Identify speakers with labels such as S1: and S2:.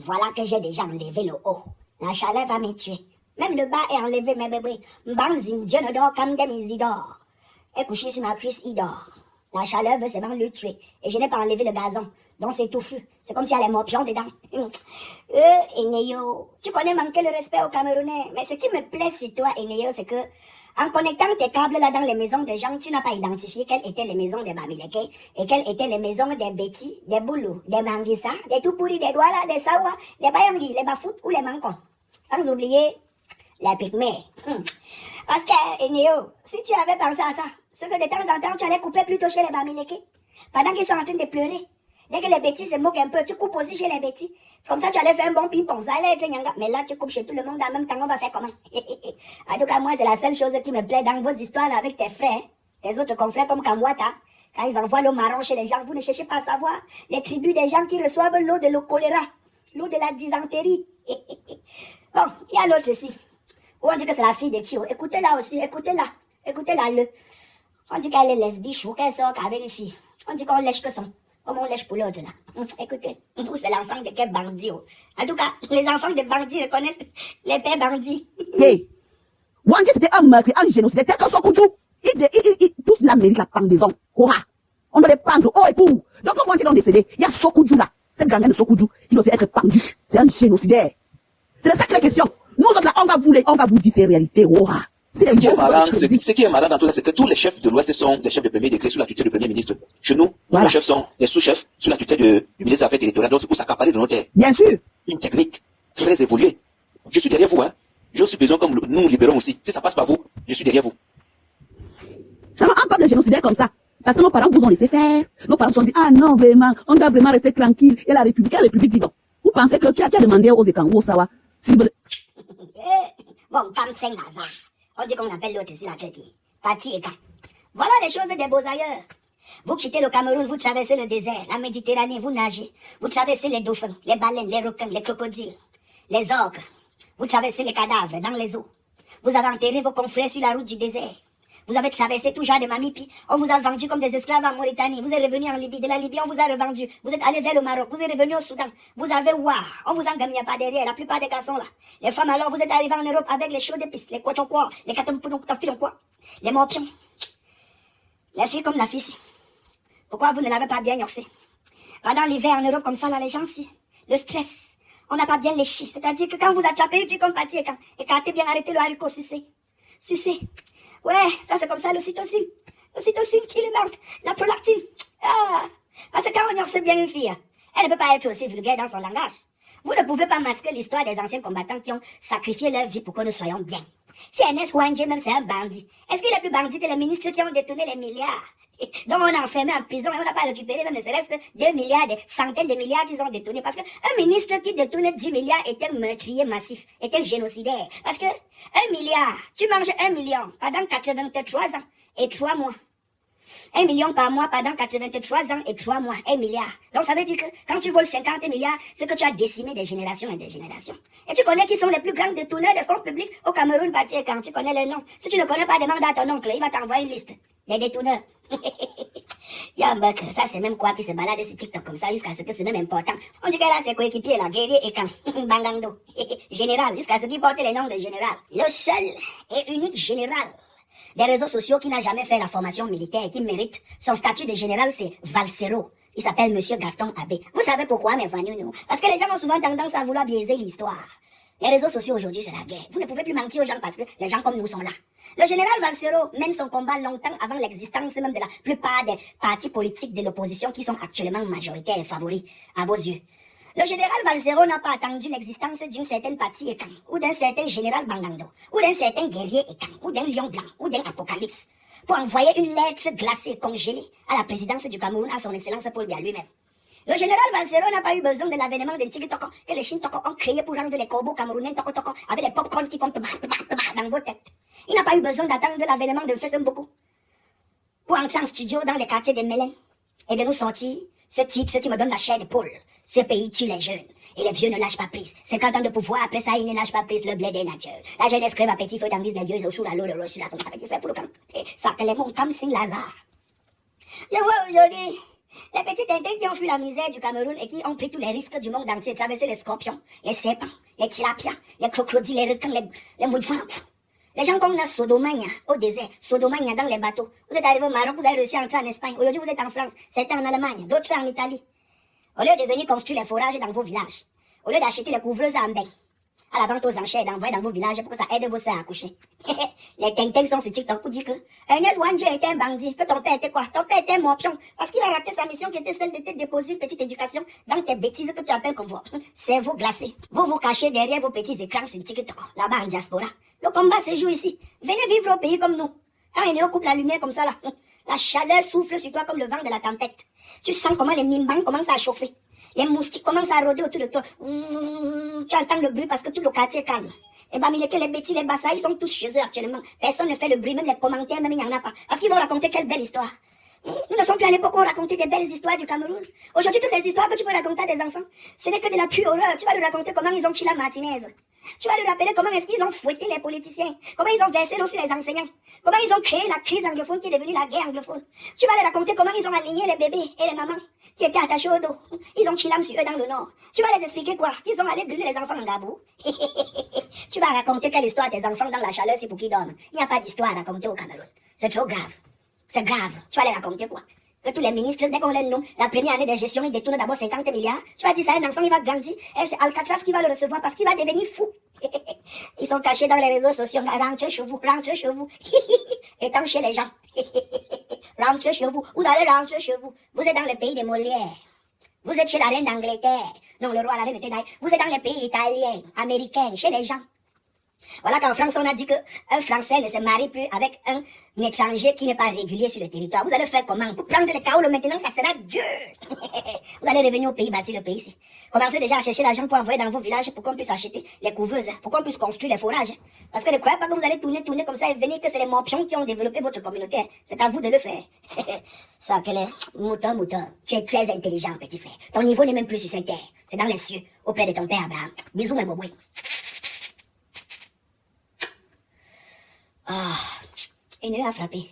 S1: Voilà que j'ai déjà enlevé le haut. La chaleur va me tuer. Même le bas est enlevé, mes bébés. Mbanzin, Dieu ne dort comme des il dort. Et couché sur ma cuisse, il dort. La chaleur veut seulement le tuer. Et je n'ai pas enlevé le gazon. Donc c'est touffu. C'est comme s'il y a les morpions dedans. Eneyo, tu connais manquer le respect aux Camerounais. Mais ce qui me plaît sur toi, Eneyo, c'est que en connectant tes câbles là dans les maisons des gens, tu n'as pas identifié quelles étaient les maisons des Bamileke et quelles étaient les maisons des Betty, des Boulou, des Manguissa, des Tupuri, des Douala, des Sawa, les Bayamdi, les Bafout ou les Mancons. Sans oublier les Pygmées. Parce que, Enéo, si tu avais pensé à ça, c'est que de temps en temps, tu allais couper plutôt chez les Bamileke. Pendant qu'ils sont en train de pleurer. Dès que les bêtises se moquent un peu, tu coupes aussi chez les bêtises. Comme ça, tu allais faire un bon ping-pong. Ça allait être nyanga. Mais là, tu coupes chez tout le monde en même temps. On va faire comment? En tout cas, moi, c'est la seule chose qui me plaît dans vos histoires avec tes frères, tes autres confrères comme Kamwata. Quand ils envoient l'eau marron chez les gens, vous ne cherchez pas à savoir les tribus des gens qui reçoivent l'eau de l'eau choléra, l'eau de la dysenterie. Bon, il y a l'autre ici. Où on dit que c'est la fille de Kyo. Écoutez-la aussi, écoutez-la. Écoutez-la. On dit qu'elle est lesbiche ou qu'elle sort avec une fille. On dit qu'on lèche que son. Comme on lèche pour l'autre là. Écoutez, nous c'est l'enfant de quel bandit. En tout cas, les enfants de bandits reconnaissent les pères bandits.
S2: Hey, Wandi c'était un meurtre, un génocide, tel que son coup. Tous la mérite la pendaison. On doit les pendre haut et pour. Donc comme on dit dans le décédé, il y a Sokoudjou là. Cette gang de Sokoudjou, il doit être pendu. C'est un génocidaire. C'est ça que la question. Nous autres là, on va vous dire ces réalités.
S3: Ce qui est marrant dans tout ça, c'est que tous les chefs de l'Ouest sont des chefs de premier degré sous la tutelle du Premier ministre. Chez nous, les chefs sont les sous-chefs sous la tutelle du ministre des Affaires territoriales. Donc, c'est pour s'accaparer de nos terres.
S2: Bien sûr.
S3: Une technique très évoluée. Je suis derrière vous, hein. J'ai aussi besoin comme nous libérons aussi. Si ça passe par vous, je suis derrière vous.
S2: On parle de génocidaire comme ça. Parce que nos parents vous ont laissé faire. Nos parents se sont dit, ah non, vraiment, on doit vraiment rester tranquille. Et la République dit non. Vous pensez que tu as demandé aux Ekangou, au Sawa, si vous...
S1: Bon, comme c'est Lazare. On dit qu'on appelle l'autre ici la Keki. Pati et Ka. Voilà les choses des beaux ailleurs. Vous quittez le Cameroun, vous traversez le désert, la Méditerranée, vous nagez. Vous traversez les dauphins, les baleines, les requins, les crocodiles, les orques. Vous traversez les cadavres dans les eaux. Vous avez enterré vos confrères sur la route du désert. Vous avez traversé tout genre de mamipi. On vous a vendu comme des esclaves en Mauritanie. Vous êtes revenu en Libye. De la Libye, on vous a revendu. Vous êtes allé vers le Maroc. Vous êtes revenu au Soudan. Vous avez on vous a gagné pas derrière. La plupart des garçons là. Les femmes alors, vous êtes arrivés en Europe avec les chauds de piste, les quoi, les quoi, les morpions. Les filles comme la fille ici. Pourquoi vous ne l'avez pas bien yorsé? Pendant l'hiver en Europe comme ça, là, les gens si. Le stress. On n'a pas bien léché. C'est-à-dire que quand vous attrapez une fille comme Pati et quand bien arrêté le haricot sucé. Ouais, ça c'est comme ça, le cytosine. Le cytosine qui lui manque. La prolactine. Ah, parce que quand on yorce bien une fille, elle ne peut pas être aussi vulgaire dans son langage. Vous ne pouvez pas masquer l'histoire des anciens combattants qui ont sacrifié leur vie pour que nous soyons bien. Si Ernest Ouandjé même c'est un bandit, est-ce qu'il est plus bandit que les ministres qui ont détourné les milliards? Donc on a enfermé en prison et on n'a pas récupéré même ne serait-ce que 2 milliards, des centaines de milliards qu'ils ont détournés. Parce qu'un ministre qui détourne 10 milliards est un meurtrier massif, est un génocidaire. Parce que 1 milliard, tu manges 1 million pendant 83 ans et 3 mois. 1 million par mois pendant 83 ans et 3 mois, 1 milliard. Donc ça veut dire que quand tu voles 50 milliards, c'est que tu as décimé des générations et des générations. Et tu connais qui sont les plus grands détourneurs de fonds publics au Cameroun, Bati et quand tu connais les noms. Si tu ne connais pas, demande à ton oncle, il va t'envoyer une liste des détourneurs. Y'a un mec, ça c'est même quoi qui se balade sur TikTok comme ça jusqu'à ce que c'est même important. On dit que là c'est coéquipier là, guerrier et quand, Bangando, général, jusqu'à ce qu'il porte les noms de général. Le seul et unique général des réseaux sociaux qui n'a jamais fait la formation militaire et qui mérite son statut de général, c'est Valsero. Il s'appelle Monsieur Gaston Abbé. Vous savez pourquoi, mes nous? Parce que les gens ont souvent tendance à vouloir biaiser l'histoire. Les réseaux sociaux aujourd'hui, c'est la guerre. Vous ne pouvez plus mentir aux gens parce que les gens comme nous sont là. Le général Valsero mène son combat longtemps avant l'existence même de la plupart des partis politiques de l'opposition qui sont actuellement majoritaires et favoris à vos yeux. Le général Valsero n'a pas attendu l'existence d'une certaine partie Ekan, ou d'un certain général Bangando, ou d'un certain guerrier Ekan, ou d'un lion blanc, ou d'un apocalypse, pour envoyer une lettre glacée congelée à la présidence du Cameroun, à son excellence Paul Biya lui-même. Le général Valsero n'a pas eu besoin de l'avènement des Tigui Toko que les Chine Toko ont créé pour rendre les corbeaux camerounais Toko Toko avec les popcorn qui font dans vos têtes. Il n'a pas eu besoin d'attendre l'avènement de Fessemboko pour entrer en studio dans les quartiers de Mélène et de nous sortir ce titre qui me donne la chair de poule. Ce pays tue les jeunes et les vieux ne lâchent pas prise. 50 ans de pouvoir, après ça, ils ne lâchent pas prise le blé des natures. La jeunesse crève à petit feu dans les vieux sous la l'eau, sur la tombe, petit feu, pour le camp. Ça que les monts comme Saint Lazare. Je vois aujourd'hui Les petits tintins qui ont fui la misère du Cameroun et qui ont pris tous les risques du monde entier, traverser les scorpions, les serpents, les tilapias, les crocodiles, les requins, les moutons. Les gens comme Sodomania au désert, Sodomania dans les bateaux. Vous êtes arrivé au Maroc, vous avez réussi à entrer en Espagne. Aujourd'hui, vous êtes en France, certains en Allemagne, d'autres en Italie. Au lieu de venir construire les forages dans vos villages, au lieu d'acheter les couvreuses en bain, à la vente aux enchères, d'envoyer dans vos villages pour que ça aide vos soeurs à accoucher. Les tintins sont sur TikTok pour dire que Ernest Ouandjé était un bandit, que ton père était quoi? Ton père était un morpion, parce qu'il a raté sa mission qui était celle de te déposer une petite éducation dans tes bêtises que tu appelles comme vous. Cerveau glacé. Vous vous cachez derrière vos petits écrans sur TikTok, là-bas en diaspora. Le combat se joue ici. Venez vivre au pays comme nous. Quand Eneo coupe la lumière comme ça là, la chaleur souffle sur toi comme le vent de la tempête. Tu sens comment les mimbans commencent à chauffer. Les moustiques commencent à rôder autour de toi. Tu entends le bruit parce que tout le quartier est calme. Et que les bêtis, les bassas, ils sont tous chez eux actuellement. Personne ne fait le bruit, même les commentaires, même il n'y en a pas. Parce qu'ils vont raconter quelle belle histoire. Nous ne sommes plus à l'époque où on racontait des belles histoires du Cameroun. Aujourd'hui, toutes les histoires que tu peux raconter à des enfants, ce n'est que de la pure horreur. Tu vas lui raconter comment ils ont tué la Martinaise. Tu vas lui rappeler comment est-ce qu'ils ont fouetté les politiciens. Comment ils ont versé l'eau sur les enseignants. Comment ils ont créé la crise anglophone qui est devenue la guerre anglophone. Tu vas lui raconter comment ils ont aligné les bébés et les mamans qui étaient attachés au dos. Ils ont chilam sur eux dans le nord. Tu vas les expliquer quoi? Qu'ils sont allés brûler les enfants en Gabou. Tu vas raconter quelle histoire tes enfants dans la chaleur, c'est pour qu'ils dorment. Il n'y a pas d'histoire à raconter au Cameroun. C'est trop grave. C'est grave. Tu vas les raconter quoi? Que tous les ministres, dès qu'on les nomme, la première année de gestion, ils détournent d'abord 50 milliards. Tu vas dire ça à un enfant, il va grandir. Et c'est Alcatraz qui va le recevoir parce qu'il va devenir fou. Ils sont cachés dans les réseaux sociaux. Rentrez chez vous, rentrez chez vous. Étant chez les gens. Rentrez chez vous. Vous allez rentrer chez vous. Vous êtes dans le pays des Molières. Vous êtes chez la reine d'Angleterre. Non, le roi, la reine était là. Vous êtes dans les pays italiens, américains, chez les gens. Voilà qu'en France, on a dit qu'un Français ne se marie plus avec un étranger qui n'est pas régulier sur le territoire. Vous allez faire comment? Pour prendre le chaos maintenant, ça sera dur. Vous allez revenir au pays, bâtir le pays ici. Commencez déjà à chercher l'argent pour envoyer dans vos villages pour qu'on puisse acheter les couveuses, pour qu'on puisse construire les forages. Parce que ne croyez pas que vous allez tourner comme ça et venir que c'est les morpions qui ont développé votre communauté. C'est à vous de le faire. Ça, quel est? Mouton. Tu es très intelligent, petit frère. Ton niveau n'est même plus sur cette terre. C'est dans les cieux, auprès de ton père Abraham. Bisous, mes bobouis. Ah, il ne a frappé.